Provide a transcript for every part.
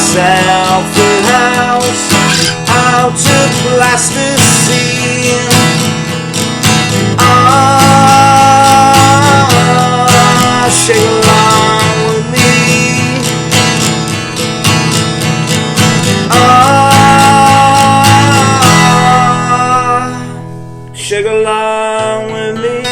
myself a house out of plasticine. Shake along with me. Shake along with me.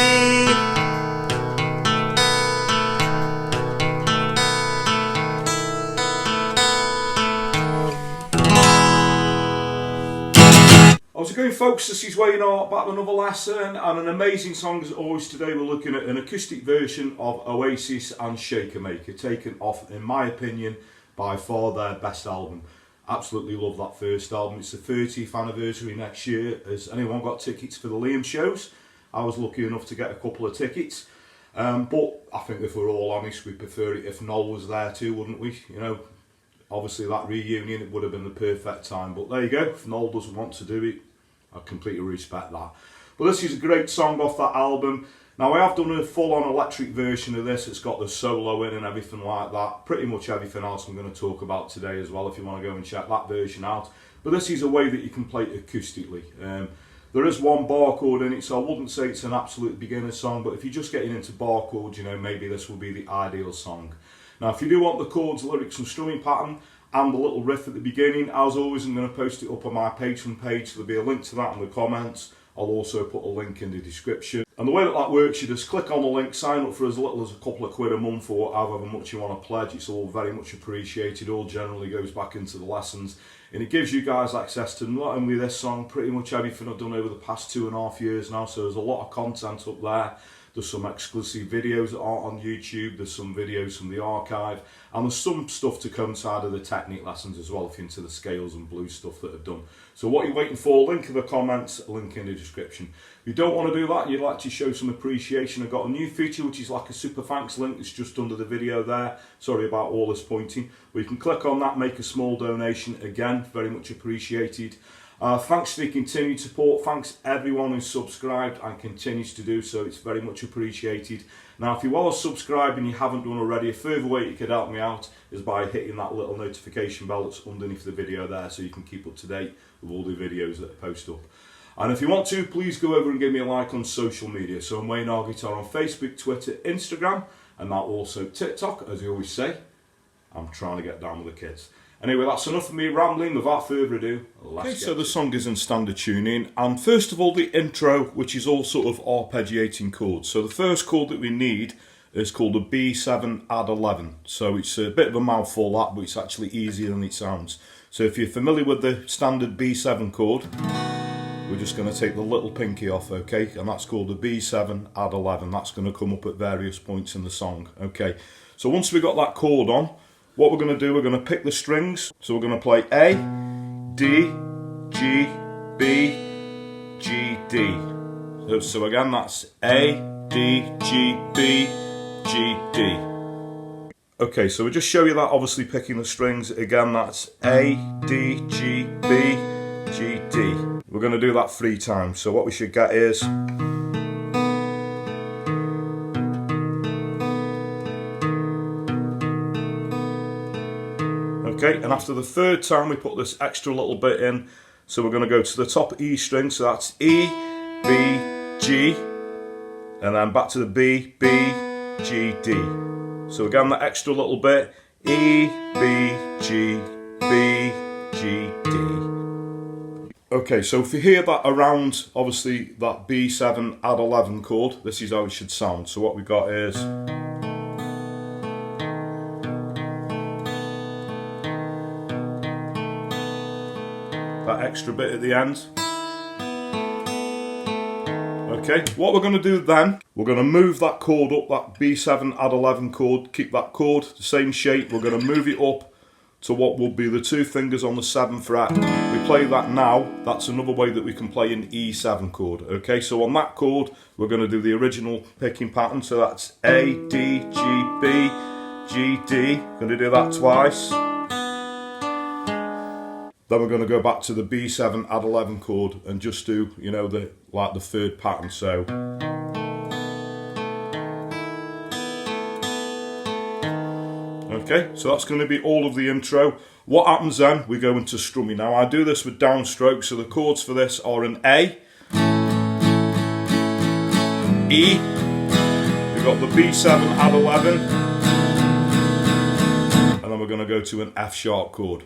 How's it going, folks? This is Wayne Art, back with another lesson and an amazing song as always. Today we're looking at an acoustic version of Oasis and Shakermaker, taken off, in my opinion, by far their best album. Absolutely love that first album. It's the 30th anniversary next year. Has anyone got tickets for the Liam shows? I was lucky enough to get a couple of tickets. But I think if we're all honest, we'd prefer it if Noel was there too, wouldn't we? You know, obviously that reunion, it would have been the perfect time. But there you go, if Noel doesn't want to do it, I completely respect that. But this is a great song off that album. Now I have done a full-on electric version of this. It's got the solo in and everything like that. Pretty much everything else I'm going to talk about today as well, if you want to go and check that version out. But this is a way that you can play it acoustically. There is one bar chord in it, so I wouldn't say it's an absolute beginner song, but if you're just getting into bar chords, you know, maybe this will be the ideal song. Now if you do want the chords, lyrics and strumming pattern, and the little riff at the beginning, as always I'm going to post it up on my Patreon page. There'll be a link to that in the comments. I'll also put a link in the description. And the way that works, you just click on the link, sign up for as little as a couple of quid a month or however much you want to pledge. It's all very much appreciated. All generally goes back into the lessons. And it gives you guys access to not only this song, pretty much everything I've done over the past 2.5 years now. So there's a lot of content up there. There's some exclusive videos that aren't on YouTube, there's some videos from the archive, and there's some stuff to coincide with the technique lessons as well, if you're into the scales and blues stuff that I've done. So what you're waiting for, link in the comments, link in the description. If you don't want to do that, you'd like to show some appreciation, I've got a new feature which is like a super thanks link that's just under the video there. Sorry about all this pointing. But you can click on that, make a small donation, again, very much appreciated. Thanks for the continued support. Thanks everyone who's subscribed and continues to do so. It's very much appreciated. Now if you are subscribed and you haven't done already, a further way you could help me out is by hitting that little notification bell that's underneath the video there, so you can keep up to date with all the videos that I post up. And if you want to, please go over and give me a like on social media. So I'm Wayne Art Guitar on Facebook, Twitter, Instagram, and now also TikTok. As you always say, I'm trying to get down with the kids. Anyway, that's enough of me rambling. Without further ado, let's get so the song is in standard tuning, and first of all the intro, which is all sort of arpeggiating chords. So the first chord that we need is called a B7 add 11. So it's a bit of a mouthful that, but it's actually easier than it sounds. So if you're familiar with the standard B7 chord, we're just going to take the little pinky off, okay? And that's called a B7 add 11. That's going to come up at various points in the song, okay? So once we've got that chord on, what we're going to do, we're going to pick the strings. So we're going to play A, D, G, B, G, D. So again, that's A, D, G, B, G, D. Okay, so we'll just show you that, obviously picking the strings. Again, that's A, D, G, B, G, D. We're going to do that 3 times. So what we should get is... Okay, and after the 3rd time we put this extra little bit in, so we're going to go to the top E string, so that's E, B, G, and then back to the B, B, G, D. So again, that extra little bit, E, B, G, B, G, D. Okay, so if you hear that around, obviously, that B7 add 11 chord, this is how it should sound. So what we got is... that extra bit at the end. Okay, what we're going to do then, we're going to move that chord up, that B7 add 11 chord, keep that chord the same shape, we're going to move it up to what will be the 2 fingers on the 7th fret. We play that now, that's another way that we can play an E7 chord. Okay, so on that chord, we're going to do the original picking pattern, so that's A, D, G, B, G, D. Going to do that twice. Then we're going to go back to the B7 add 11 chord and just do, you know, the 3rd pattern. So Okay, so that's going to be all of the intro. What happens then? We go into strumming. Now I do this with downstroke, so the chords for this are an A, E, we've got the B7 add 11, and then we're going to go to an F sharp chord.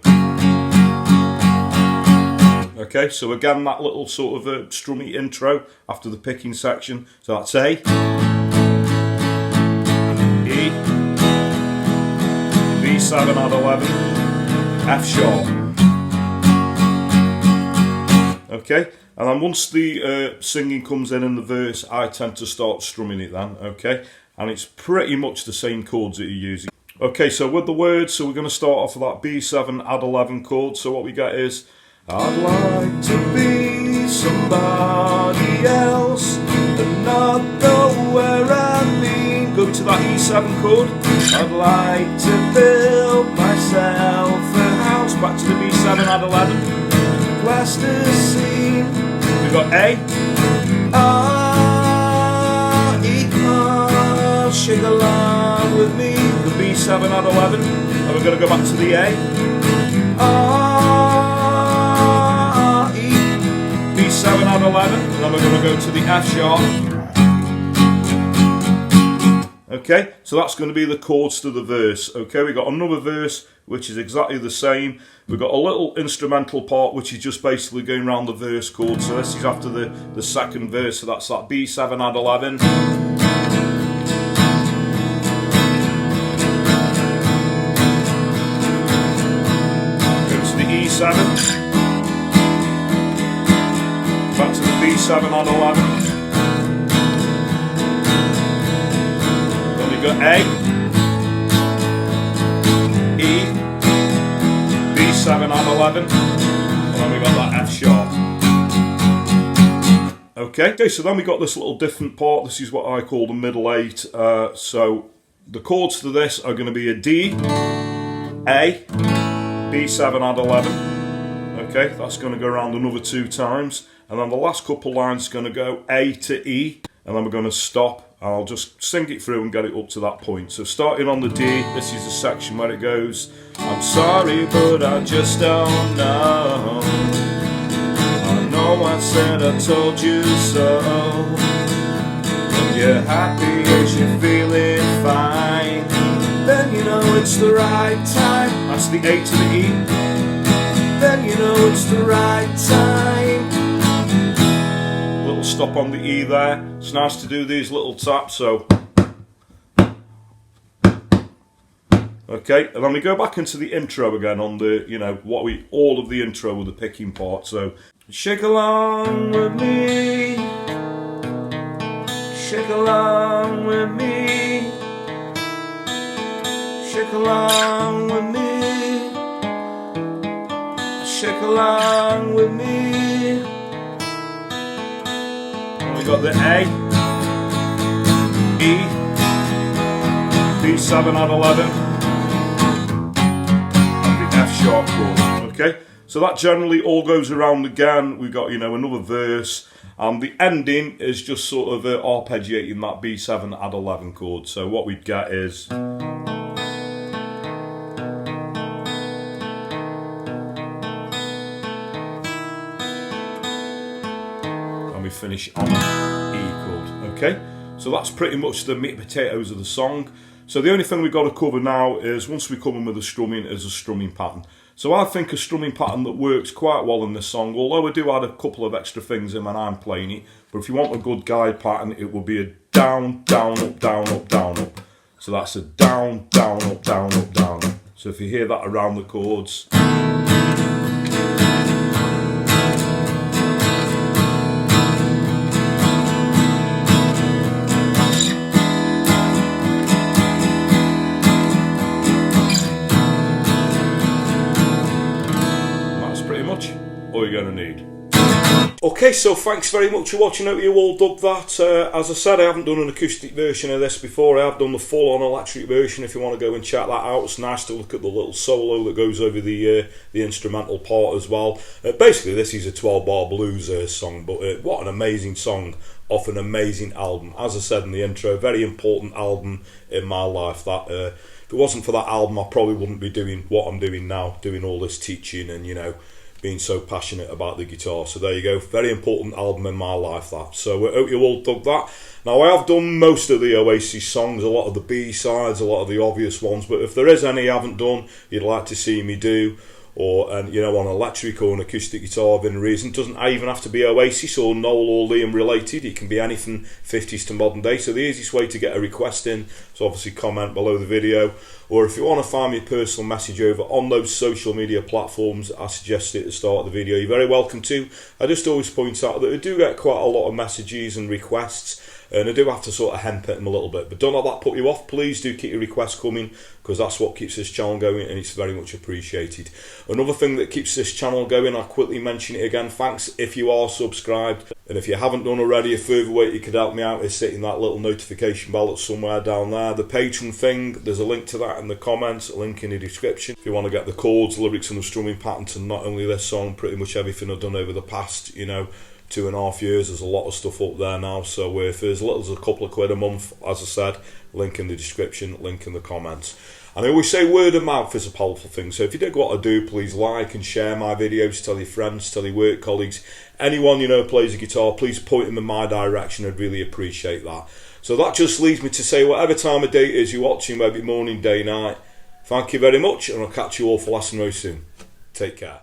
Okay, so again that little sort of a strummy intro after the picking section. So that's A, E, B7 add 11, F sharp. Okay, and then once the singing comes in the verse, I tend to start strumming it then, okay? And it's pretty much the same chords that you're using. Okay, so with the words, so we're going to start off with that B7 add 11 chord. So what we get is, I'd like to be somebody else and not know where I've been. Go to that E7 chord. I'd like to build myself a house. Back to the B7 add 11. Plasticine. We've got A, E, shake along with me. The B7 add 11, and we're going to go back to the A, E, B7 add 11, and then we're going to go to the F sharp. Okay, so that's going to be the chords to the verse. Okay, we've got another verse which is exactly the same. We've got a little instrumental part which is just basically going around the verse chord. So this is after the second verse, so that's that B7 add 11. Go to the E7. Back to the B7 add 11. Got A, E, B7 add 11, and then we got that F sharp. Okay, so then we got this little different part. This is what I call the middle eight. So the chords to this are going to be a D, A, B7 add 11. Okay, that's going to go around another 2 times, and then the last couple lines are going to go A to E, and then we're going to stop. I'll just sing it through and get it up to that point. So starting on the D, this is the section where it goes, I'm sorry but I just don't know. I know I said I told you so. When you're happy as you're feeling fine, then you know it's the right time. That's the A to the E. Then you know it's the right time. Stop on the E there. It's nice to do these little taps, so okay, and then we go back into the intro again on the, you know, all of the intro with the picking part. So shake along with me, shake along with me, shake along with me, shake along with me. We got the A, E, B7 add 11, and the F sharp chord. Okay, so that generally all goes around again. We've got, you know, another verse, and the ending is just sort of arpeggiating that B7 add 11 chord. So what we'd get is, we finish on an E chord. Okay, so that's pretty much the meat and potatoes of the song. So the only thing we've got to cover now is, once we come in with the strumming, is a strumming pattern. So I think a strumming pattern that works quite well in this song, although I do add a couple of extra things in when I'm playing it, but if you want a good guide pattern, it will be a down, down, up, down, up, down, up. So that's a down, down, up, down, up, down, up. So if you hear that around the chords, all you're going to need. Okay, so thanks very much for watching. I hope you all dug that. As I said, I haven't done an acoustic version of this before. I have done the full-on electric version. If you want to go and check that out, it's nice to look at the little solo that goes over the instrumental part as well. Basically, this is a 12-bar blues song, but what an amazing song. off an amazing album. As I said in the intro, very important album in my life. That if it wasn't for that album, I probably wouldn't be doing what I'm doing now, doing all this teaching and, you know, being so passionate about the guitar. So there you go, very important album in my life, that. So I hope you all dug that. Now, I have done most of the Oasis songs, a lot of the B-sides, a lot of the obvious ones, but if there is any I haven't done you'd like to see me do, or you know, on electric or an acoustic guitar within reason, doesn't even have to be Oasis or Noel or Liam related, it can be anything 50s to modern day. So the easiest way to get a request in is obviously comment below the video, or if you want to find me a personal message over on those social media platforms I suggested at the start of the video, you're very welcome to. I just always point out that I do get quite a lot of messages and requests, and I do have to sort of henpet them a little bit, but don't let that put you off. Please do keep your requests coming, because that's what keeps this channel going, and it's very much appreciated. Another thing that keeps this channel going, I'll quickly mention it again, thanks if you are subscribed, and if you haven't done already, a further way you could help me out is hitting that little notification bell that's somewhere down there. The Patreon thing, there's a link to that in the comments, a link in the description. If you want to get the chords, lyrics and the strumming pattern to not only this song, pretty much everything I've done over the past, you know, 2.5 years, there's a lot of stuff up there now. So if there's as little as a couple of quid a month, as I said, link in the description, link in the comments. And I always say word of mouth is a powerful thing, so if you dig what I do, please like and share my videos, tell your friends, tell your work colleagues, anyone you know plays a guitar, please point them in my direction, I'd really appreciate that. So that just leaves me to say, whatever time of day it is you're watching, maybe morning, day, night, thank you very much, and I'll catch you all for lesson very soon. Take care.